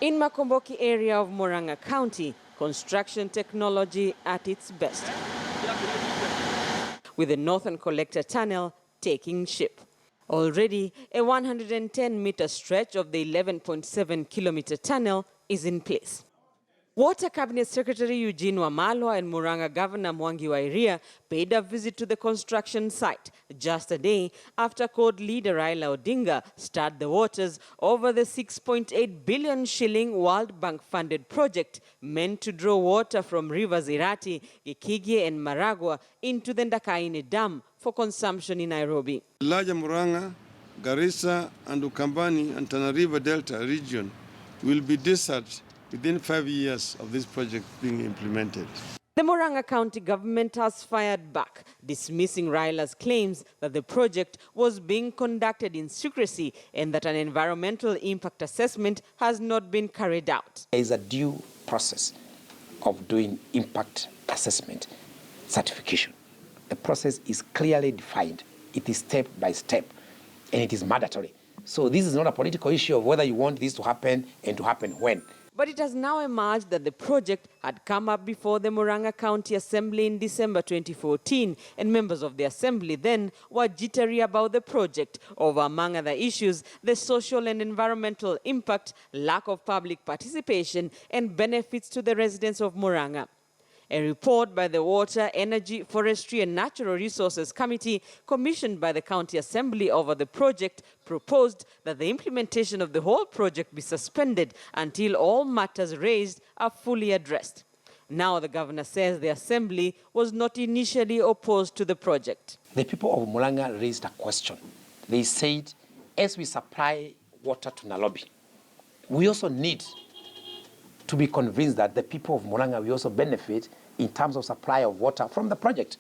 In Makomboki area of Muranga County, construction technology at its best, with the Northern Collector Tunnel taking shape. Already, a 110-meter stretch of the 11.7-kilometer tunnel is in place. Water Cabinet Secretary Eugene Wamalwa and Muranga Governor Mwangi wa Iria paid a visit to the construction site just a day after CORD leader Raila Odinga stirred the waters over the 6.8 billion shilling World Bank-funded project meant to draw water from rivers Irati, Gikigi and Maragua into the Ndakaini Dam for consumption in Nairobi. Larger Muranga, Garissa and Ukambani and Tana River Delta region will be deserted within 5 years of this project being implemented. The Muranga County government has fired back, dismissing Raila's claims that the project was being conducted in secrecy and that an environmental impact assessment has not been carried out. There is a due process of doing impact assessment certification. The process is clearly defined. It is step by step, and it is mandatory. So this is not a political issue of whether you want this to happen and to happen when. But it has now emerged that the project had come up before the Muranga County Assembly in December 2014, and members of the Assembly then were jittery about the project over, among other issues, the social and environmental impact, lack of public participation, and benefits to the residents of Muranga. A report by the Water, Energy, Forestry and Natural Resources Committee commissioned by the County Assembly over the project proposed that the implementation of the whole project be suspended until all matters raised are fully addressed. Now the governor says the Assembly was not initially opposed to the project. The people of Muranga raised a question. They said, as we supply water to Nairobi, we also need to be convinced that the people of Muranga will also benefit in terms of supply of water from the project.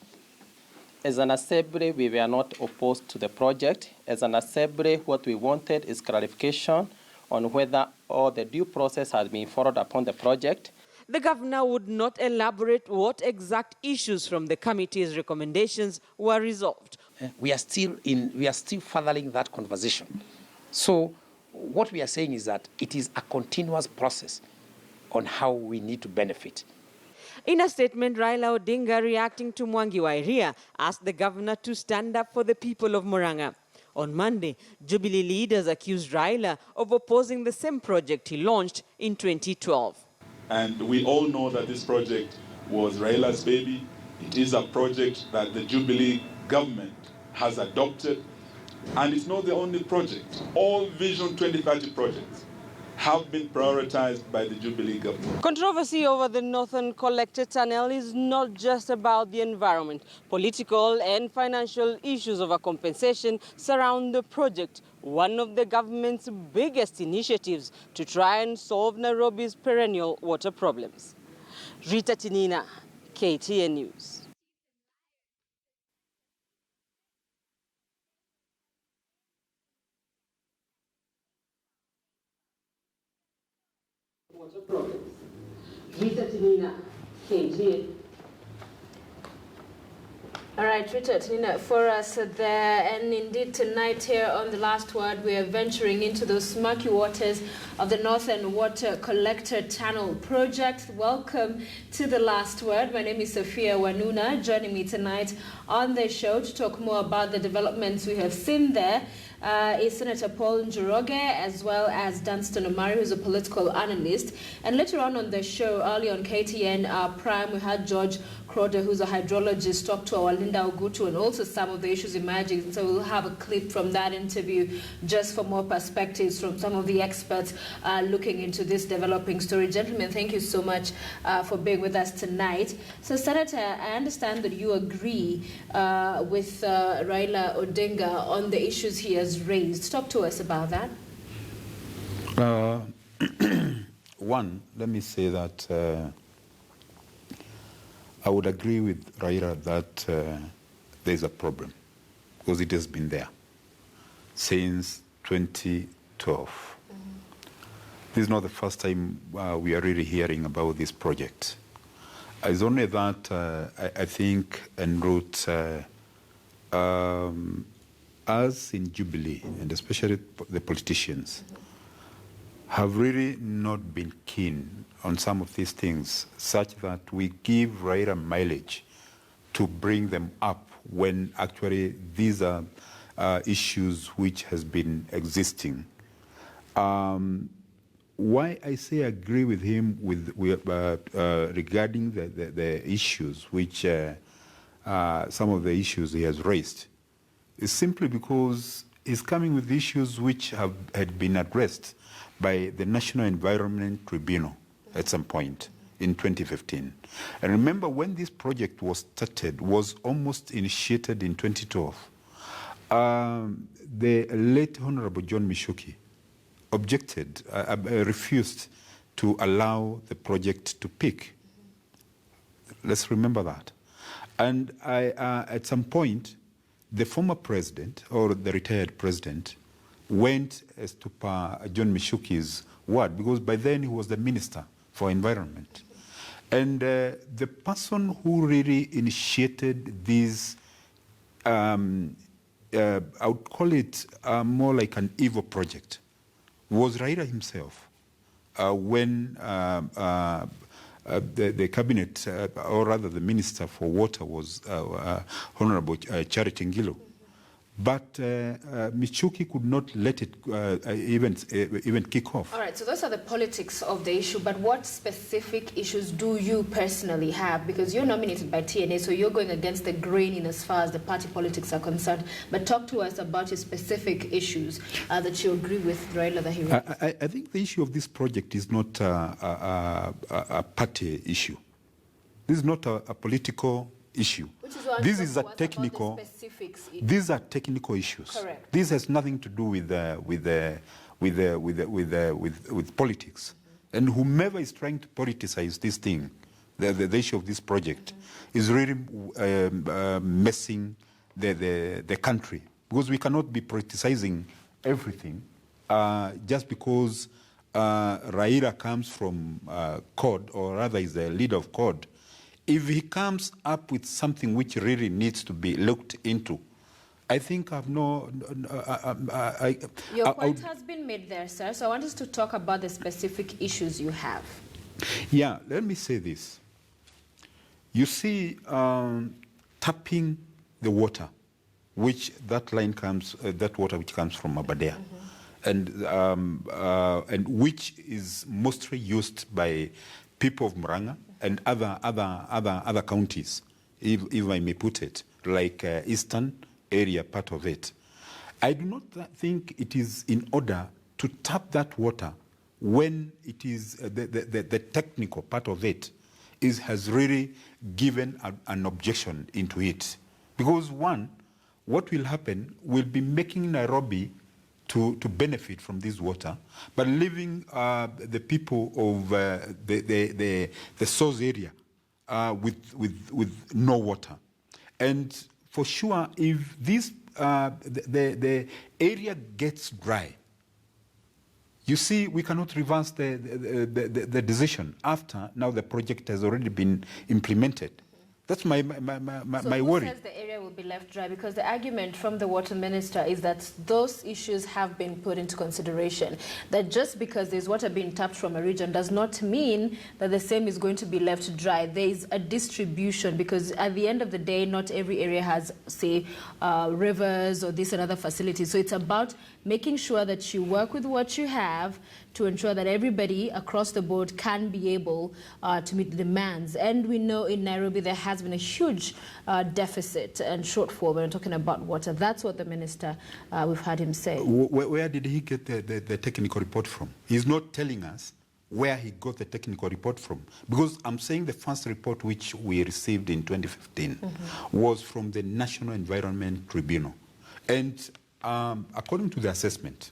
As an assembly, we were not opposed to the project. As an assembly, what we wanted is clarification on whether all the due process has been followed upon the project. The governor would not elaborate what exact issues from the committee's recommendations were resolved. We are still furthering that conversation. So what we are saying is that it is a continuous process on how we need to benefit. In a statement, Raila Odinga, reacting to Mwangi wa Iria, asked the governor to stand up for the people of Muranga. On Monday, Jubilee leaders accused Raila of opposing the same project he launched in 2012. And we all know that this project was Raila's baby. It is a project that the Jubilee government has adopted. And it's not the only project. All Vision 2030 projects have been prioritized by the Jubilee government. Controversy over the Northern Collector Tunnel is not just about the environment. Political and financial issues over compensation surround the project, one of the government's biggest initiatives to try and solve Nairobi's perennial water problems. Rita Tinina, KTN News. Water problems. Rita Tinina, KTN. All right, Rita Tinina, for us there, and indeed tonight here on The Last Word, we are venturing into those murky waters of the Northern Water Collector Tunnel project. Welcome to The Last Word. My name is Sophia Wanuna. Joining me tonight on the show to talk more about the developments we have seen there is Senator Paul Njoroge, as well as Dunstan Omari, who's a political analyst. And later on the show, early on KTN Prime, we had George Crowder, who's a hydrologist, talk to our Linda Ogutu and also some of the issues emerging. So we'll have a clip from that interview just for more perspectives from some of the experts looking into this developing story. Gentlemen, thank you so much for being with us tonight. So, Senator, I understand that you agree with Raila Odinga on the issues he has raised. Talk to us about that. One, let me say that I would agree with Raila that there's a problem because it has been there since 2012. This is not the first time we are really hearing about this project. It's only that I think en route, us in Jubilee, and especially the politicians, have really not been keen on some of these things, such that we give Raila mileage to bring them up when actually these are issues which has been existing. Why I say agree with him regarding the issues which some of the issues he has raised is simply because he's coming with issues which had been addressed by the National Environment Tribunal at some point in 2015. And remember, when this project was started, was almost initiated in 2012, the late Honorable John Mishuki objected, refused to allow the project to peak. Let's remember that. And at some point, the former president, or the retired president, went as to John Mishuki's word, because by then he was the Minister for Environment. And the person who really initiated this, I would call it more like an evil project, was Raila himself. When the cabinet, or rather the Minister for Water, was Honorable Charity Ngilu. But Michuki could not let it even kick off. All right, so those are the politics of the issue, but what specific issues do you personally have? Because you're nominated by TNA, so you're going against the grain in as far as the party politics are concerned. But talk to us about your specific issues that you agree with Raila that he raised. I think the issue of this project is not a party issue. This is not a political issue. This is a technical. These are technical issues. Correct. This has nothing to do with politics. And whomever is trying to politicize this thing, the issue of this project, is really messing the country, because we cannot be politicizing everything just because Raila comes from CORD, or rather is the leader of CORD. If he comes up with something which really needs to be looked into, I think I've no... Your point has been made there, sir. So I want us to talk about the specific issues you have. Yeah, let me say this. You see, tapping the water, which that line comes, that water which comes from Aberdare, and which is mostly used by people of Muranga and other counties, if I may put it, like eastern area part of it. I do not think it is in order to tap that water when it is the technical part of it has really given an objection into it. Because one, what will happen will be making Nairobi to benefit from this water, but leaving the people of the source area with no water. And for sure, if this the area gets dry, you see, we cannot reverse the decision after now the project has already been implemented. That's my worry. So who says the area will be left dry? Because the argument from the water minister is that those issues have been put into consideration. That just because there's water being tapped from a region does not mean that the same is going to be left dry. There is a distribution, because at the end of the day, not every area has, say, rivers or this and other facilities. So it's about making sure that you work with what you have to ensure that everybody across the board can be able to meet the demands. And we know in Nairobi there has been a huge deficit and shortfall when we're talking about water. That's what the minister, we've heard him say. Where did he get the technical report from? He's not telling us where he got the technical report from. Because I'm saying the first report which we received in 2015 was from the National Environment Tribunal. And according to the assessment,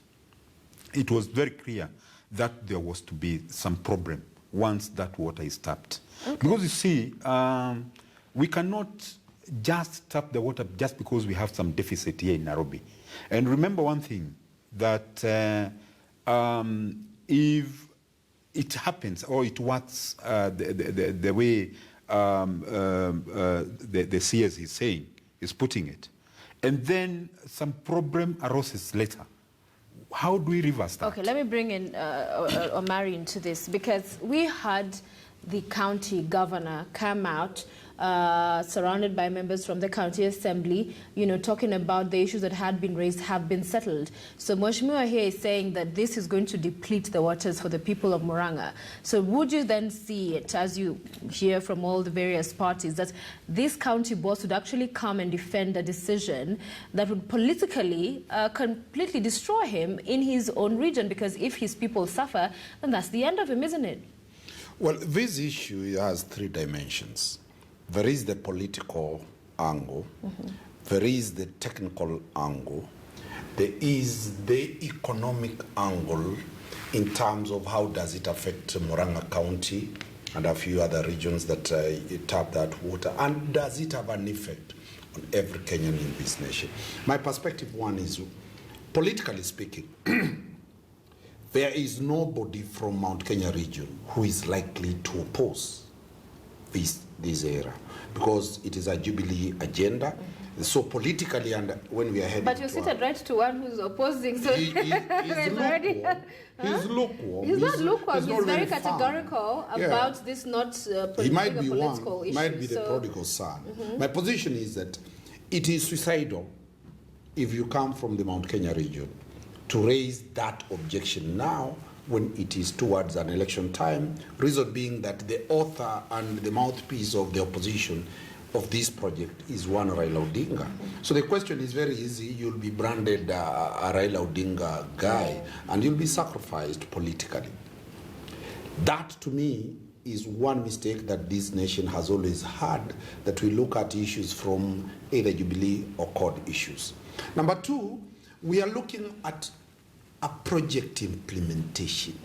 it was very clear that there was to be some problem once that water is tapped. Okay. Because you see, we cannot just tap the water just because we have some deficit here in Nairobi. And remember one thing, that if it happens or it works the way the CS is saying, is putting it, and then some problem arises later, how do we reverse that? Okay, let me bring in Omari into this, because we had the county governor come out surrounded by members from the county assembly, talking about the issues that had been raised have been settled. So Mheshimiwa here is saying that this is going to deplete the waters for the people of Muranga. So would you then see it, as you hear from all the various parties, that this county boss would actually come and defend a decision that would politically completely destroy him in his own region? Because if his people suffer, then that's the end of him, isn't it? Well, this issue has three dimensions. There is the political angle, there is the technical angle, there is the economic angle in terms of how does it affect Muranga County and a few other regions that tap that water, and does it have an effect on every Kenyan in this nation. My perspective one is, politically speaking, there is nobody from Mount Kenya region who is likely to oppose this era, because it is a Jubilee agenda. So politically, and when we are heading, but you're seated right to one who's opposing. So he's lukewarm. He's lukewarm. He's not lukewarm. He's very categorical about this not he might be political one. issue. Might be the prodigal son. My position is that it is suicidal if you come from the Mount Kenya region to raise that objection now, when it is towards an election time, reason being that the author and the mouthpiece of the opposition of this project is one Raila Odinga. So the question is very easy. You'll be branded a Raila Odinga guy, and you'll be sacrificed politically. That, to me, is one mistake that this nation has always had, that we look at issues from either Jubilee or CORD issues. Number two, we are looking at a project implementation.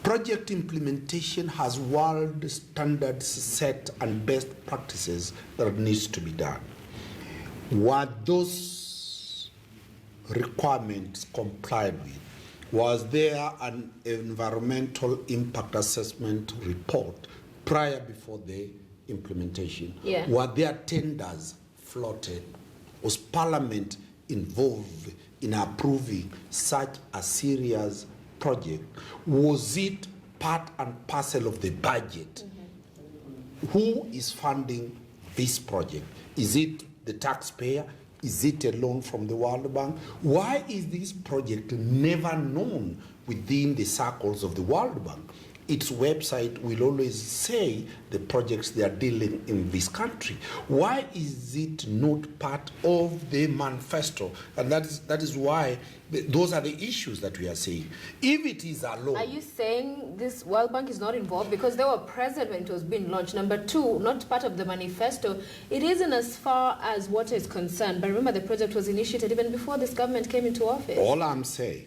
Project implementation has world standards set and best practices that needs to be done. Were those requirements complied with? Was there an environmental impact assessment report before the implementation? Yeah. Were there tenders floated? Was Parliament involved in approving such a serious project? Was it part and parcel of the budget? Who is funding this project? Is it the taxpayer? Is it a loan from the World Bank? Why is this project never known within the circles of the World Bank? Its website will always say the projects they are dealing in this country. Why is it not part of the manifesto? And that is why those are the issues that we are saying. If it is a law... Are you saying this World Bank is not involved because they were present when it was being launched? Number two, not part of the manifesto. It isn't as far as water is concerned. But remember, the project was initiated even before this government came into office. All I'm saying,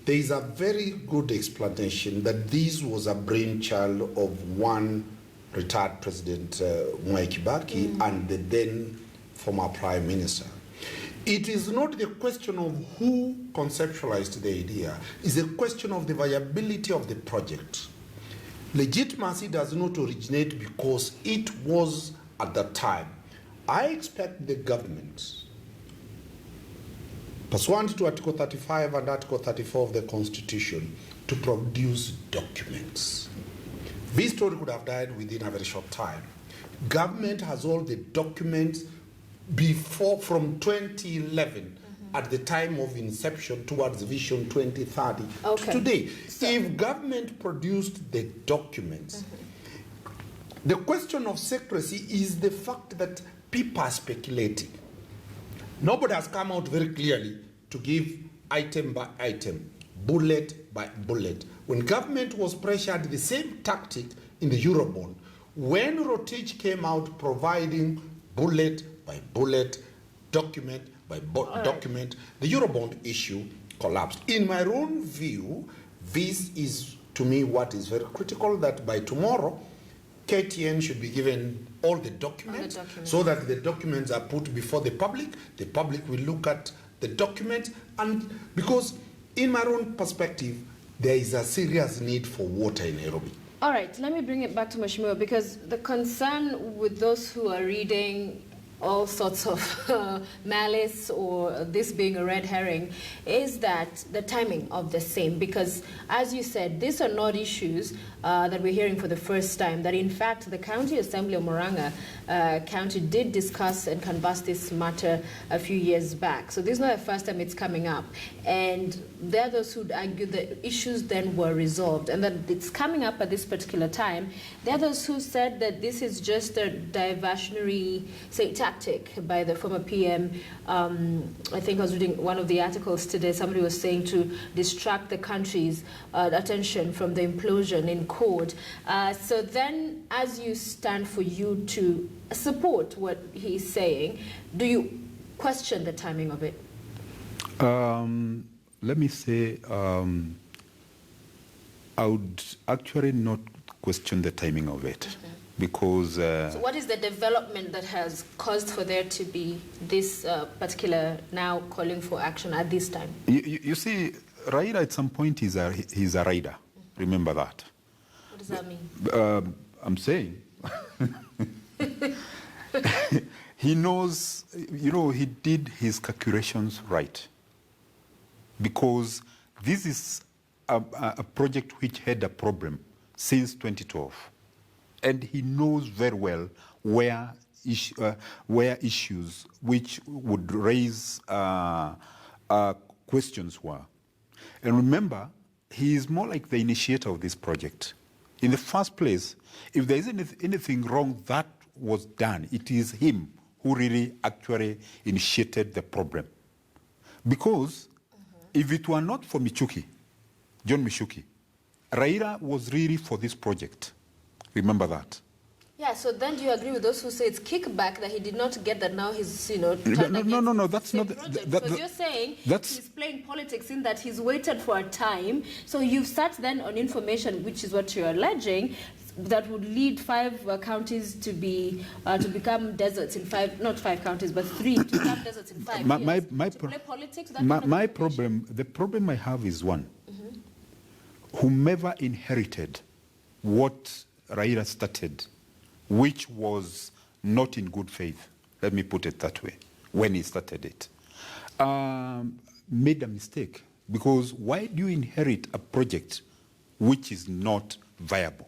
there is a very good explanation that this was a brainchild of one retired President Mwai Kibaki and the then former Prime Minister. It is not the question of who conceptualized the idea, it's a question of the viability of the project. Legitimacy does not originate because it was at that time. I expect the government, pursuant to Article 35 and Article 34 of the Constitution, to produce documents. This story could have died within a very short time. Government has all the documents before, from 2011, at the time of inception towards Vision 2030. Okay. Today, if government produced the documents, the question of secrecy is the fact that people are speculating. Nobody has come out very clearly to give item by item, bullet by bullet. When government was pressured, the same tactic in the Eurobond, when Rotich came out providing bullet by bullet, document by document, the Eurobond issue collapsed. In my own view, this is, to me, what is very critical, that by tomorrow, KTN should be given all the documents, so that the documents are put before the public will look at the document, and because in my own perspective, there is a serious need for water in Nairobi. All right, let me bring it back to Mheshimiwa, because the concern with those who are reading all sorts of malice or this being a red herring is that the timing of the same, because as you said, these are not issues that we're hearing for the first time, that in fact the County Assembly of Muranga County did discuss and canvass this matter a few years back. So this is not the first time it's coming up. And there are those who argue the issues then were resolved and that it's coming up at this particular time. There are those who said that this is just a diversionary, say, tactic by the former PM. I think I was reading one of the articles today, somebody was saying to distract the country's attention from the implosion in court. So then, as you stand for you to support what he's saying, do you question the timing of it? Let me say, I would actually not question the timing of it. Okay. Because... so what is the development that has caused for there to be this particular now calling for action at this time? You see, Raila at some point he's a rider. Mm-hmm. Remember that. What does that mean? I'm saying... he knows, you know, he did his calculations right. Because this is a project which had a problem since 2012. And he knows very well where issues which would raise questions were. And remember, he is more like the initiator of this project. In the first place, if there is anything wrong that was done, it is him who really actually initiated the problem. Because if it were not for Michuki, John Michuki, Raila was really for this project. Remember that. Yeah, so then do you agree with those who say it's kickback that he did not get, that now he's, you know... No, that's not... Because you're saying he's playing politics in that he's waited for a time, so you've sat then on information, which is what you're alleging, that would lead 5 counties to be to become deserts in 5, not 5 counties, but 3 to become deserts in 5 years. To play politics, the problem I have is one. Mm-hmm. Whomever inherited what Raila started, which was not in good faith, let me put it that way, when he started it, made a mistake. Because why do you inherit a project which is not viable?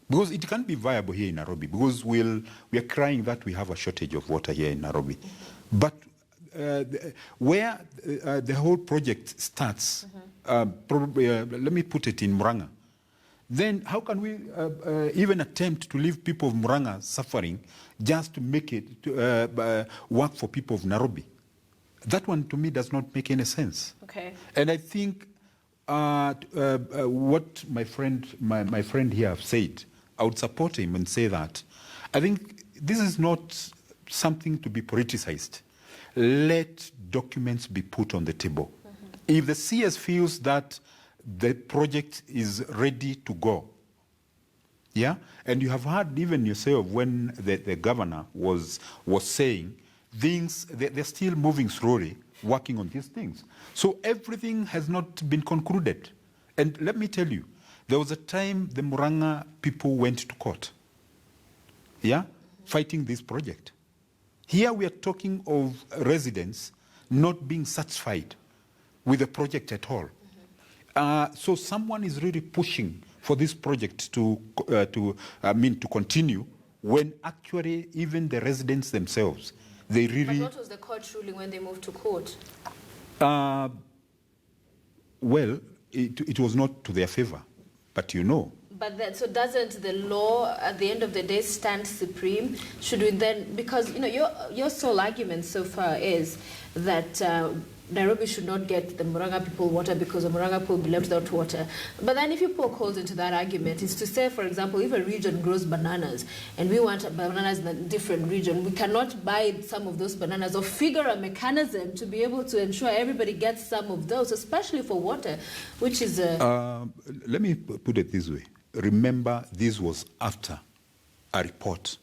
Because it can't be viable here in Nairobi, because we are crying that we have a shortage of water here in Nairobi. Mm-hmm. But where the whole project starts, probably, let me put it in Muranga, then how can we even attempt to leave people of Muranga suffering just to make it work for people of Nairobi? That one to me does not make any sense. Okay. And I think what my friend here have said, I would support him and say that I think this is not something to be politicized. Let documents be put on the table. Mm-hmm. If the CS feels that the project is ready to go, yeah, and you have heard even yourself when the governor was saying things, they're still moving slowly, working on these things. So everything has not been concluded. And let me tell you, there was a time the Muranga people went to court, yeah, fighting this project. Here we are talking of residents not being satisfied with the project at all. So someone is really pushing for this project to continue, when actually even the residents themselves, they really... But what was the court ruling when they moved to court? Well, it was not to their favor, but you know. But so doesn't the law at the end of the day stand supreme? Should we then, because you know your sole argument so far is that Nairobi should not get the Muranga people water because the Muranga people will be left without water. But then if you poke holes into that argument, it's to say, for example, if a region grows bananas and we want bananas in a different region, we cannot buy some of those bananas or figure a mechanism to be able to ensure everybody gets some of those, especially for water, which is a... Let me put it this way. Remember, this was after a report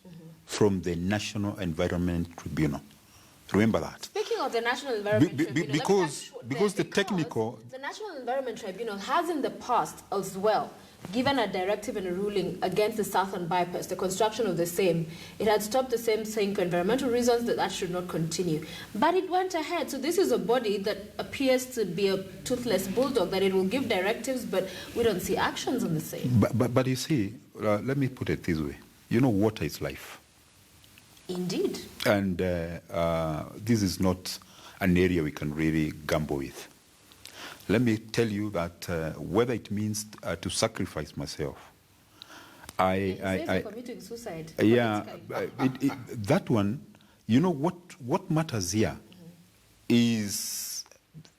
from the National Environment Tribunal. Remember that. Speaking of the National Environment Tribunal, because the technical... The National Environment Tribunal has in the past as well given a directive and a ruling against the Southern Bypass, the construction of the same. It had stopped the same saying for environmental reasons that should not continue. But it went ahead. So this is a body that appears to be a toothless bulldog, that it will give directives, but we don't see actions on the same. But you see, let me put it this way. You know, water is life. Indeed. And this is not an area we can really gamble with. Let me tell you that whether it means to sacrifice myself, committing suicide. Yeah, that one, you know what matters here is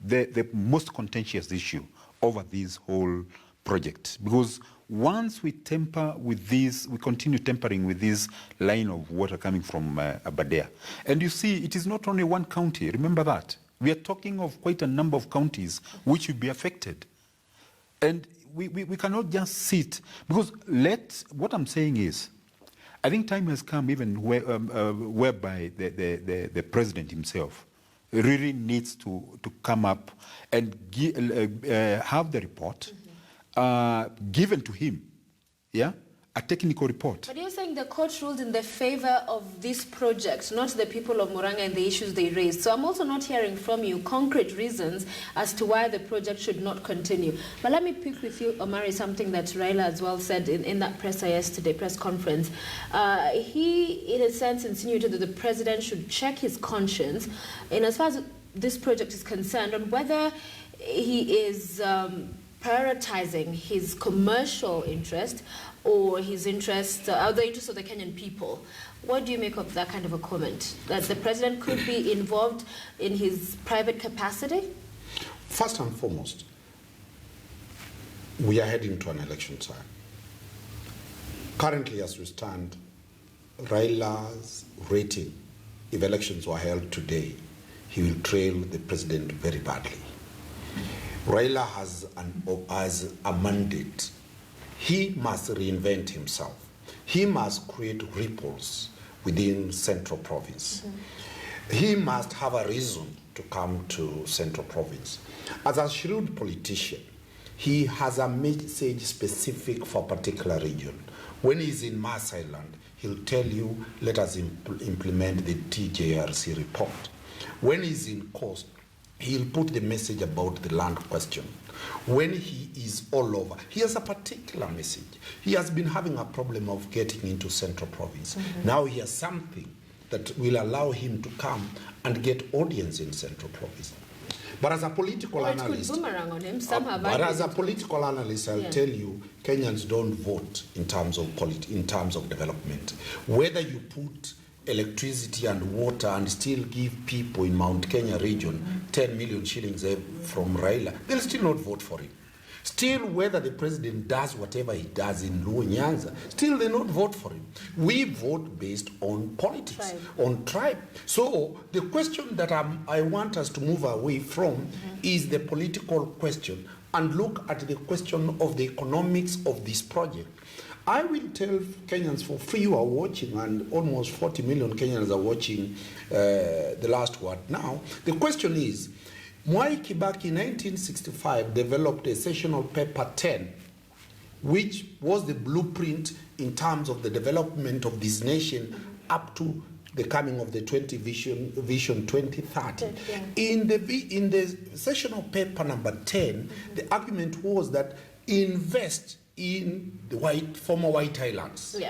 the most contentious issue over this whole project, because once we tamper with this, we continue tampering with this line of water coming from Aberdare, and you see, it is not only one county. Remember that. We are talking of quite a number of counties which will be affected. And we cannot just sit, because what I'm saying is, I think time has come even whereby the president himself really needs to come up and have the report given to him, yeah? A technical report. But you're saying the court ruled in the favor of this project, not the people of Muranga and the issues they raised. So I'm also not hearing from you concrete reasons as to why the project should not continue. But let me pick with you, Omari, something that Raila as well said in that press conference. He, in a sense, insinuated that the president should check his conscience in as far as this project is concerned on whether he is prioritizing his commercial interest or his interest, or the interest of the Kenyan people. What do you make of that kind of a comment? That the president could be involved in his private capacity? First and foremost, we are heading to an election time. Currently, as we stand, Raila's rating, if elections were held today, he will trail the president very badly. Raila has a mandate. He must reinvent himself. He must create ripples within Central Province. He must have a reason to come to Central Province. As a shrewd politician, he has a message specific for a particular region. When he's in Mars Island, he'll tell you, let us implement the TJRC report. When he's in Coast, he'll put the message about the land question. When he is all over, he has a particular message. He has been having a problem of getting into Central Province. Now he has something that will allow him to come and get audience in Central Province. But as a political analyst, I'll tell you, Kenyans don't vote in terms of development. Whether you put electricity and water and still give people in Mount Kenya region 10 million shillings from Raila, they'll still not vote for him. Still, whether the president does whatever he does in Luo Nyanza, still they not vote for him. We vote based on politics, on tribe. So the question that I want us to move away from is the political question and look at the question of the economics of this project. I will tell Kenyans for free who are watching, and almost 40 million Kenyans are watching the last word now. The question is, Mwai Kibaki in 1965 developed a sessional paper 10, which was the blueprint in terms of the development of this nation up to the coming of the Vision 2030. In the sessional paper number 10, the argument was that invest in the former White Islands.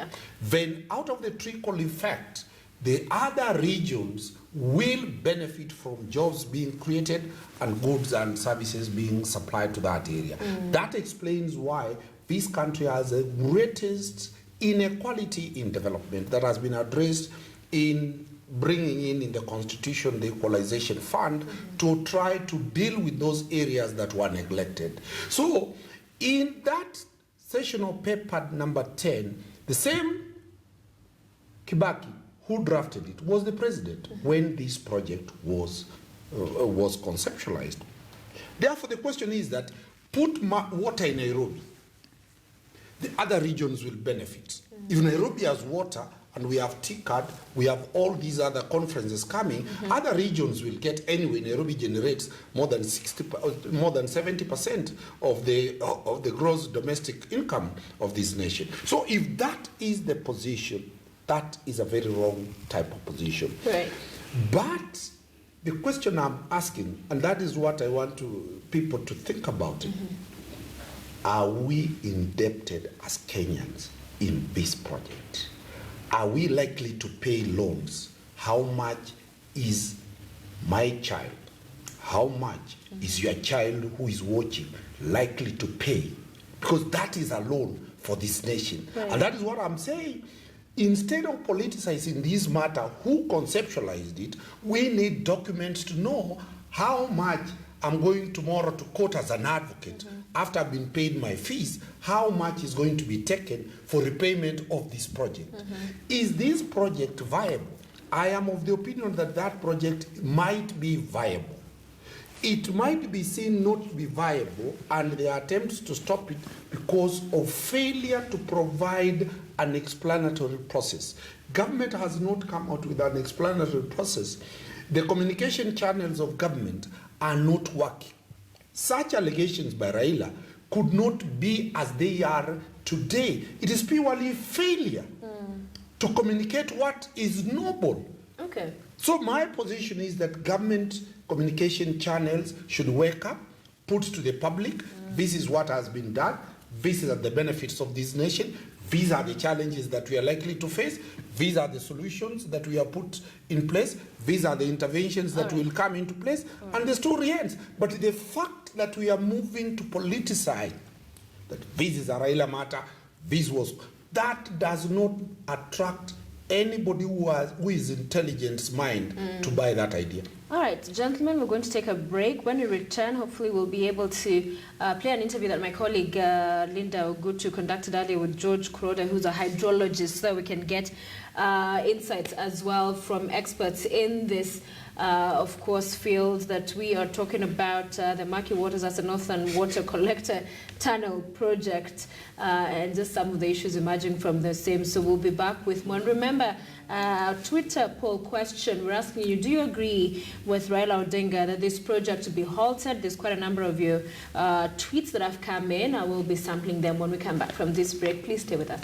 Then out of the trickle effect, the other regions will benefit from jobs being created and goods and services being supplied to that area. That explains why this country has the greatest inequality in development that has been addressed in bringing in the Constitution the Equalization Fund to try to deal with those areas that were neglected. So in that sessional paper number 10, the same Kibaki who drafted it was the president when this project was conceptualized. Therefore, the question is that put water in Nairobi, the other regions will benefit. If Nairobi has water and we have TCAD, we have all these other conferences coming, other regions will get anyway. Nairobi generates more than 70% of the gross domestic income of this nation. So if that is the position, that is a very wrong type of position. Right. But the question I'm asking, and that is what I want people to think about, are we indebted as Kenyans in this project? Are we likely to pay loans? How much is my child? How much is your child who is watching likely to pay? Because that is a loan for this nation. Right. And that is what I'm saying. Instead of politicizing this matter, who conceptualized it, we need documents to know how much I'm going tomorrow to court as an advocate after I've been paid my fees, how much is going to be taken for repayment of this project. Is this project viable? I am of the opinion that that project might be viable. It might be seen not to be viable, and there are attempts to stop it because of failure to provide an explanatory process. Government has not come out with an explanatory process. The communication channels of government are not working. Such allegations by Raila could not be as they are today. It is purely failure to communicate what is noble. Okay. So my position is that government communication channels should wake up, put to the public, this is what has been done, these are the benefits of this nation, these are the challenges that we are likely to face, these are the solutions that we have put in place, these are the interventions that will come into place, and the story ends. But the fact that we are moving to politicize, that this is a Raila matter, that does not attract anybody who is intelligent mind to buy that idea. All right, gentlemen, we're going to take a break. When we return, hopefully we'll be able to play an interview that my colleague Linda Ogutu conducted earlier with George Kuroda, who's a hydrologist, so we can get insights as well from experts in this, of course, field that we are talking about, the Murky Waters as a Northern Water Collector Tunnel project, and just some of the issues emerging from the same. So we'll be back with more. And remember, Twitter poll question, we're asking you, do you agree with Raila Odinga that this project should be halted? There's quite a number of your tweets that have come in. I will be sampling them when we come back from this break. Please stay with us.